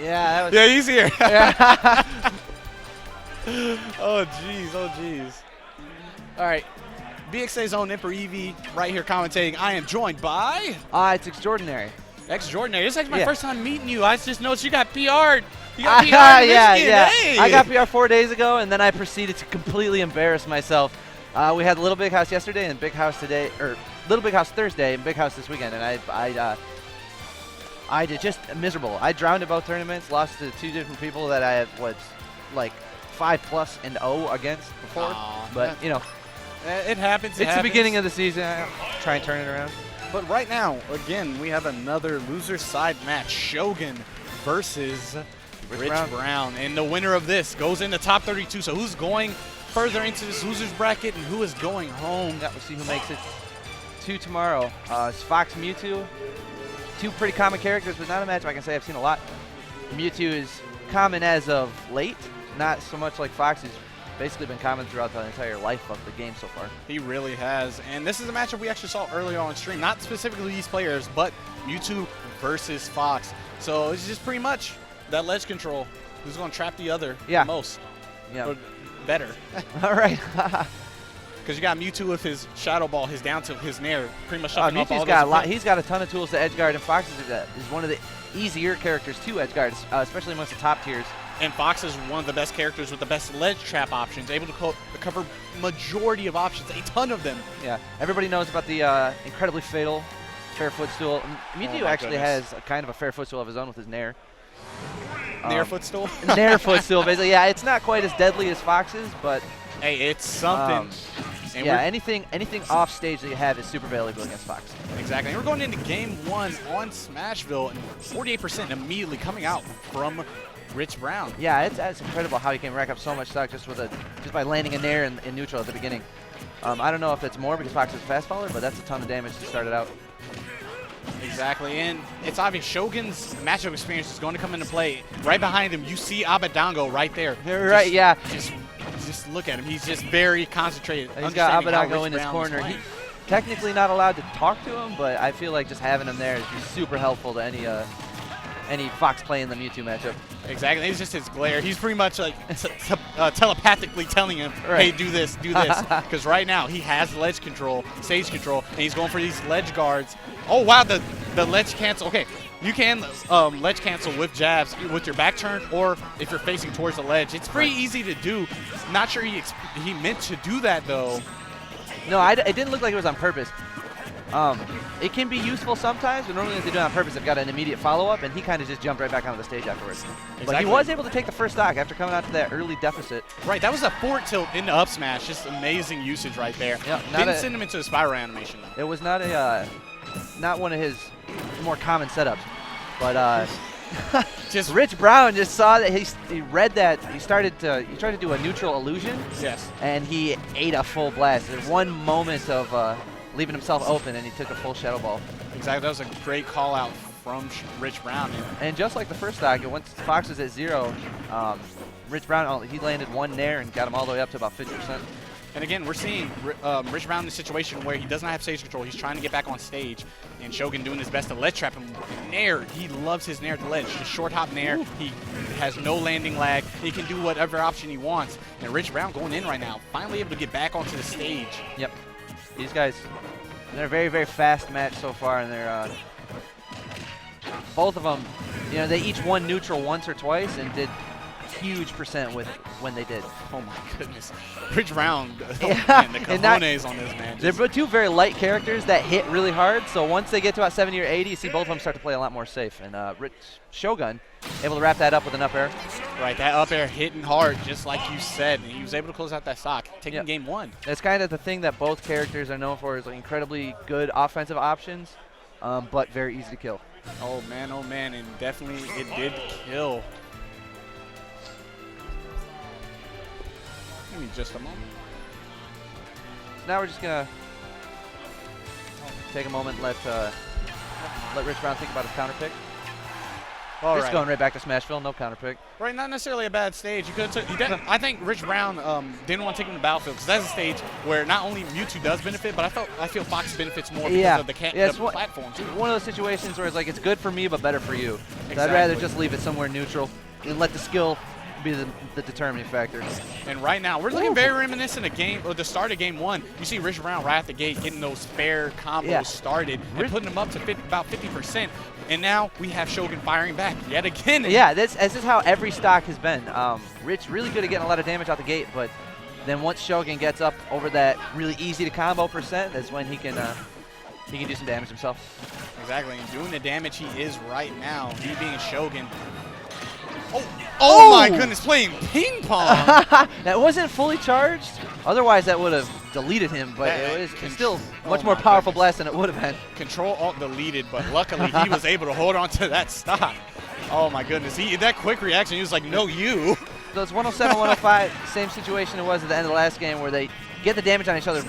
Yeah, that was Yeah, he's here. yeah. Oh, jeez. Oh, jeez. All right. BXA's own Emperor Eevee right here commentating. I am joined by It's extraordinary. Extraordinary. This is actually my Yeah. first time meeting you. I just noticed you got PR'd. You got PR'd in Michigan. Yeah. Hey. I got PR 4 days ago, and then I proceeded to completely embarrass myself. We had Little Big House yesterday and Big House today, or Little Big House Thursday and Big House this weekend, and I did just miserable. I drowned at both tournaments, lost to 2 different people that I was like 5+-0 against before. Aw, but you know, it happens. it's the beginning of the season. I'll try and turn it around. But right now, again, we have another loser side match. Shogun versus Rich Brown. And the winner of this goes in the top 32. So who's going further into this loser's bracket and who is going home? Yeah, we'll see who makes it to tomorrow. It's Fox Mewtwo. 2 pretty common characters, but not a matchup I can say I've seen a lot. Mewtwo is common as of late, not so much like Fox. He's basically been common throughout the entire life of the game so far. He really has. And this is a matchup we actually saw earlier on stream. Not specifically these players, but Mewtwo versus Fox. So it's just pretty much that ledge control. Who's going to trap the other the most? Yeah. Or better. All right. Because you got Mewtwo with his Shadow Ball, his down tilt, his Nair, pretty much shuffling off all Mewtwo's got a lot. those. He's got a ton of tools to edgeguard, and Fox is one of the easier characters to edgeguard, especially amongst the top tiers. And Fox is one of the best characters with the best ledge trap options, able to cover majority of options, a ton of them. Yeah, everybody knows about the incredibly fatal fair footstool. Mewtwo actually has a kind of a fair footstool of his own with his Nair. Nair footstool? Nair footstool, basically. Yeah, it's not quite as deadly as Fox's, but hey, it's something. Yeah, anything off stage that you have is super valuable against Fox. Exactly. And we're going into game 1 on Smashville, and 48% immediately coming out from Rich Brown. Yeah, it's incredible how he can rack up so much stock just by landing a Nair in neutral at the beginning. I don't know if it's more because Fox is a fast faller, but that's a ton of damage to start it out. Exactly, and it's obvious Shogun's matchup experience is going to come into play. Right behind him, you see Abadango right there. Right, yeah. Just look at him. He's just very concentrated. He's got Abadango in his corner. He's technically not allowed to talk to him, but I feel like just having him there is just super helpful to any Fox playing the Mewtwo matchup. Exactly. It's just his glare. He's pretty much like telepathically telling him, hey, do this, do this. Because right now he has ledge control, stage control, and he's going for these ledge guards. Oh, wow, the ledge cancel. Okay, you can ledge cancel with jabs with your back turn or if you're facing towards the ledge. It's pretty easy to do. Not sure he meant to do that, though. No, it didn't look like it was on purpose. It can be useful sometimes, but normally if they do it on purpose, they've got an immediate follow-up, and he kind of just jumped right back onto the stage afterwards. Exactly. But he was able to take the first stock after coming out to that early deficit. Right, that was a forward tilt into up smash. Just amazing usage right there. Yeah, Didn't send him into a spiral animation, though. It was not one of his more common setups, but just Rich Brown just saw that he read that he tried to do a neutral illusion. Yes. And he ate a full blast. There's one moment of leaving himself open, and he took a full Shadow Ball. Exactly. That was a great call out from Rich Brown. And just like the first stock, once Fox was at 0, Rich Brown, he landed 1 Nair and got him all the way up to about 50%. And again, we're seeing Rich Brown in a situation where he does not have stage control. He's trying to get back on stage, and Shogun doing his best to ledge trap him. Nair, he loves his Nair at the ledge. Just short hop Nair. Ooh. He has no landing lag. He can do whatever option he wants. And Rich Brown going in right now, finally able to get back onto the stage. Yep. These guys, they're a very, very fast match so far, and they're both of them, they each won neutral once or twice and did huge percent with when they did. Oh my goodness. Rich Brown, yeah. Man, the cojones on this man. They're 2 very light characters that hit really hard, so once they get to about 70 or 80, you see both of them start to play a lot more safe. And Rich Shogun able to wrap that up with an up air. Right, that up air hitting hard, just like you said, and he was able to close out that stock, taking game 1. That's kind of the thing that both characters are known for, is like incredibly good offensive options, but very easy to kill. Oh man, and definitely it did kill. Give me just a moment. Now we're just gonna take a moment and let Rich Brown think about his counter pick. All Just right. going right back to Smashville, no counter pick. Right, not necessarily a bad stage. You could have I think Rich Brown didn't want to take him to the battlefield because that's a stage where not only Mewtwo does benefit, but I feel Fox benefits more because of the platform too. One of those situations where it's like it's good for me but better for you. Exactly. So I'd rather just leave it somewhere neutral and let the skill be the determining factor. And right now, we're looking very reminiscent of the start of game 1. You see Rich Brown right at the gate getting those fair combos started and putting them up to about 50%. And now we have Shogun firing back yet again. Yeah, this is how every stock has been. Rich really good at getting a lot of damage out the gate, but then once Shogun gets up over that really easy to combo percent, that's when he can do some damage himself. Exactly, and doing the damage he is right now, he being Shogun. Oh my goodness, playing ping pong. That wasn't fully charged. Otherwise, that would have deleted him, but it's still much more powerful blast than it would have been. Control Alt deleted, but luckily he was able to hold on to that stock. Oh my goodness, that quick reaction, he was like, no, you. Those 107, 105, same situation it was at the end of the last game where they get the damage on each other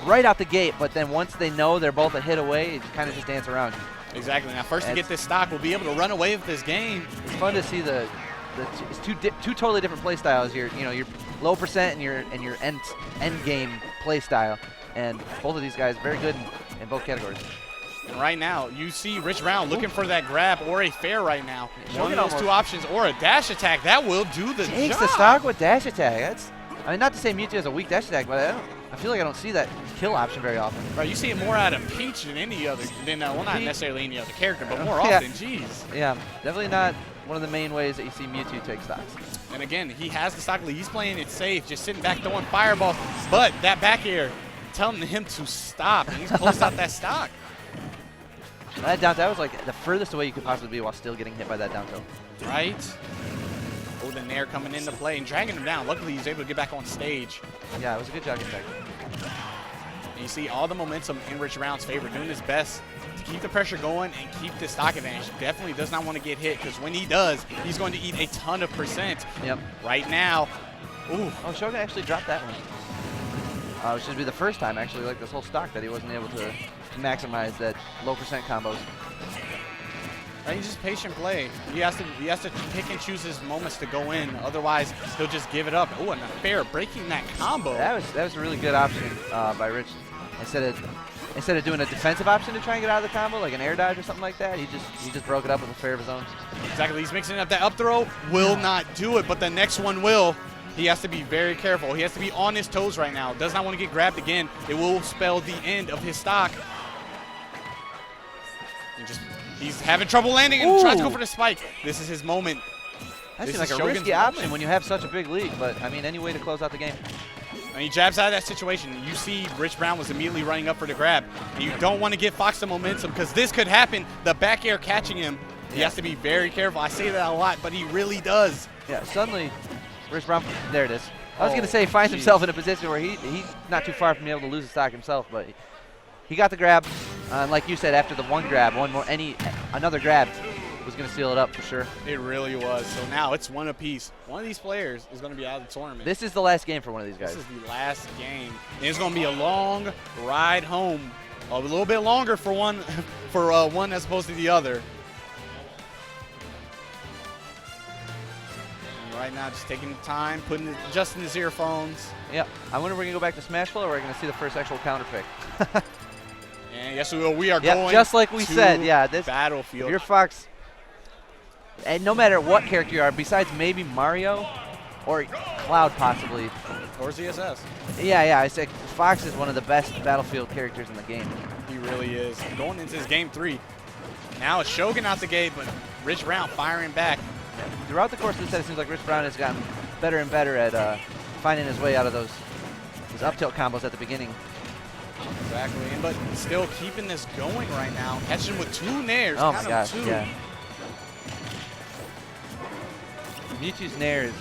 right out the gate, but then once they know they're both a hit away, it kind of just dance around. Exactly. Now, first to get this stock, we'll be able to run away with this game. It's fun to see it's two totally different play styles. Your low percent and your end game play style, and both of these guys very good in both categories. And right now, you see Rich Brown looking for that grab or a fair right now. One of those two options or a dash attack that will do the job. Takes the stock with dash attack. I mean, not to say Mewtwo has a weak dash attack, but I feel like I don't see that kill option very often. Right, you see it more out of Peach than any other, well, not necessarily any other character, but more often, jeez. Yeah, definitely not one of the main ways that you see Mewtwo take stocks. And again, he has the stock lead. He's playing it safe, just sitting back throwing fireballs. But that back air telling him to stop, and he's closed out that stock. That was like the furthest away you could possibly be while still getting hit by that down tilt. Right. Oh, the Nair coming into play and dragging him down. Luckily, he's able to get back on stage. Yeah, it was a good jogging attack. And you see all the momentum in Rich Brown's favor, doing his best to keep the pressure going and keep the stock advantage. Definitely does not want to get hit because when he does, he's going to eat a ton of percent. Yep. Right now. Ooh. Oh, Shogun actually dropped that one. Which should be the first time, actually, like this whole stock that he wasn't able to maximize that low percent combos. Right, he's just patient play. He has to pick and choose his moments to go in. Otherwise, he'll just give it up. Oh, and a fair breaking that combo. That was a really good option by Rich. Instead of doing a defensive option to try and get out of the combo, like an air dodge or something like that, he just broke it up with a fair of his own. Exactly. He's mixing up that up throw. Will not do it, but the next one will. He has to be very careful. He has to be on his toes right now. Does not want to get grabbed again. It will spell the end of his stock. And he's having trouble landing and tries to go for the spike. This is his moment. That seems like a risky option when you have such a big lead, but I mean, any way to close out the game. And he jabs out of that situation. You see Rich Brown was immediately running up for the grab. And you don't want to give Fox the momentum because this could happen. The back air catching him. He has to be very careful. I say that a lot, but he really does. Yeah, suddenly, Rich Brown, there it is. I was going to say finds himself in a position where he's not too far from being able to lose the stock himself, but he got the grab. Like you said, after the one grab, another grab was going to seal it up for sure. It really was. So now it's one apiece. One of these players is going to be out of the tournament. This is the last game for one of these guys. This is the last game. And it's going to be a long ride home. A little bit longer for one as opposed to the other. Right now, just taking time, adjusting his earphones. Yep. I wonder if we're going to go back to Smashville or we're going to see the first actual counter pick. And yes, we will. We are going just like we said. Yeah, this battlefield. If you're Fox, and no matter what character you are, besides maybe Mario or Cloud possibly. Or ZSS. Yeah. I said Fox is one of the best battlefield characters in the game. He really is. Going into his game 3. Now it's Shogun out the gate, but Rich Brown firing back. Throughout the course of the set, it seems like Rich Brown has gotten better and better at finding his way out of those up tilt combos at the beginning. Exactly, but still keeping this going right now. Catching him with 2 nairs. Oh my gosh, yeah. Mewtwo's nair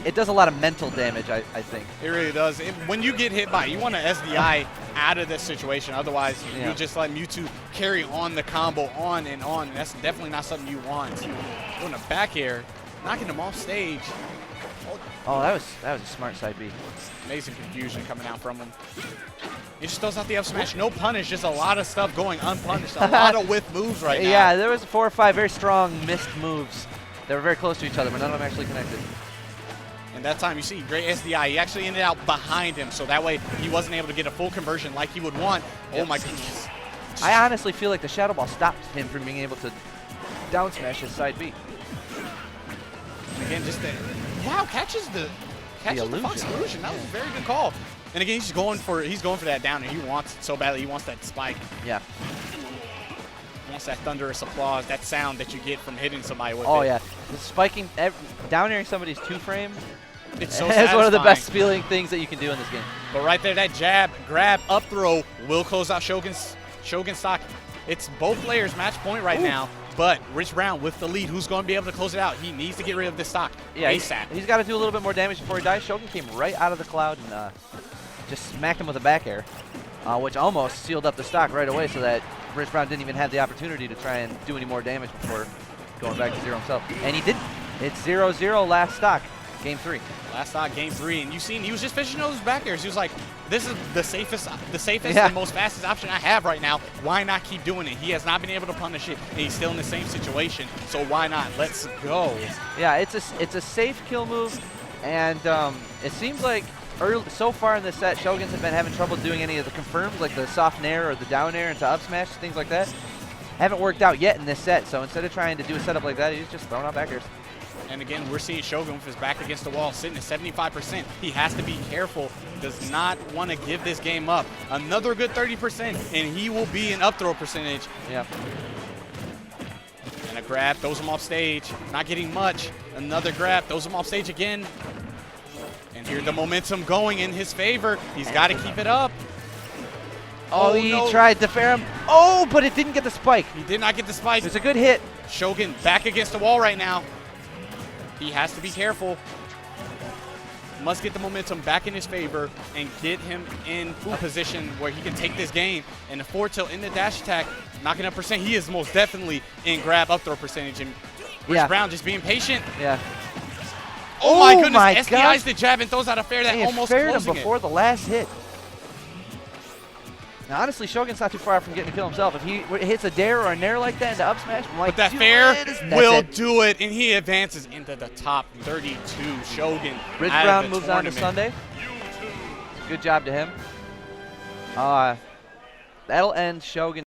it does a lot of mental damage, I think. It really does. When you get hit by it, you want to SDI out of this situation. Otherwise, you just let Mewtwo carry on the combo on and on. That's definitely not something you want. Doing a back air, knocking him off stage. Oh, that was a smart side B. Amazing confusion coming out from him. It just throws out the up smash. No punish, just a lot of stuff going unpunished. A lot of whiff moves right now. Yeah, there was 4 or 5 very strong missed moves. They were very close to each other, but none of them actually connected. And that time, you see, great SDI. He actually ended out behind him, so that way he wasn't able to get a full conversion like he would want. Oh my goodness. I honestly feel like the Shadow Ball stopped him from being able to down smash his side B. Again, just the catches the Fox illusion. That was a very good call. And again, he's going for that down, and he wants it so badly. He wants that spike. Yeah. He wants that thunderous applause, that sound that you get from hitting somebody with it. Oh yeah, the spiking, down airing somebody's 2-frame. It's so It's one of the best feeling things that you can do in this game. But right there, that jab, grab, up throw will close out Shogun's stock. It's both players match point right now. But Rich Brown with the lead, who's going to be able to close it out? He needs to get rid of this stock ASAP. He's got to do a little bit more damage before he dies. Shogun came right out of the cloud and just smacked him with a back air, which almost sealed up the stock right away so that Rich Brown didn't even have the opportunity to try and do any more damage before going back to 0 himself. And he didn't. It's 0-0 last stock, game 3. Last stock, game 3. And you seen he was just fishing those back airs. He was like, this is the safest and most fastest option I have right now. Why not keep doing it? He has not been able to punish it, and he's still in the same situation. So why not? Let's go. Yeah, it's a safe kill move, and it seems like so far in this set, Shoguns have been having trouble doing any of the confirms, like the soft nair or the down air into up smash, things like that. Haven't worked out yet in this set, so instead of trying to do a setup like that, he's just throwing out back airs. And again, we're seeing Shogun with his back against the wall, sitting at 75%. He has to be careful. Does not want to give this game up. Another good 30%, and he will be an up throw percentage. Yeah. And a grab, throws him off stage. Not getting much. Another grab, throws him off stage again. And here the momentum going in his favor. He's got to keep it up. Oh, he tried to fair him. Oh, but it didn't get the spike. He did not get the spike. It's a good hit. Shogun back against the wall right now. He has to be careful. Must get the momentum back in his favor and get him in a position where he can take this game. And the forward tilt in the dash attack, knocking up percent. He is most definitely in grab up throw percentage. And Rich Brown just being patient. Yeah. Oh my goodness. SDI's the jab and throws out a fair that almost closing him before the last hit. Now, honestly, Shogun's not too far from getting a kill himself. If he hits a dare or a nair like that into up smash, but that fair will do it, and he advances into the top 32. Shogun. Rich Brown moves on to Sunday. Good job to him. That'll end Shogun.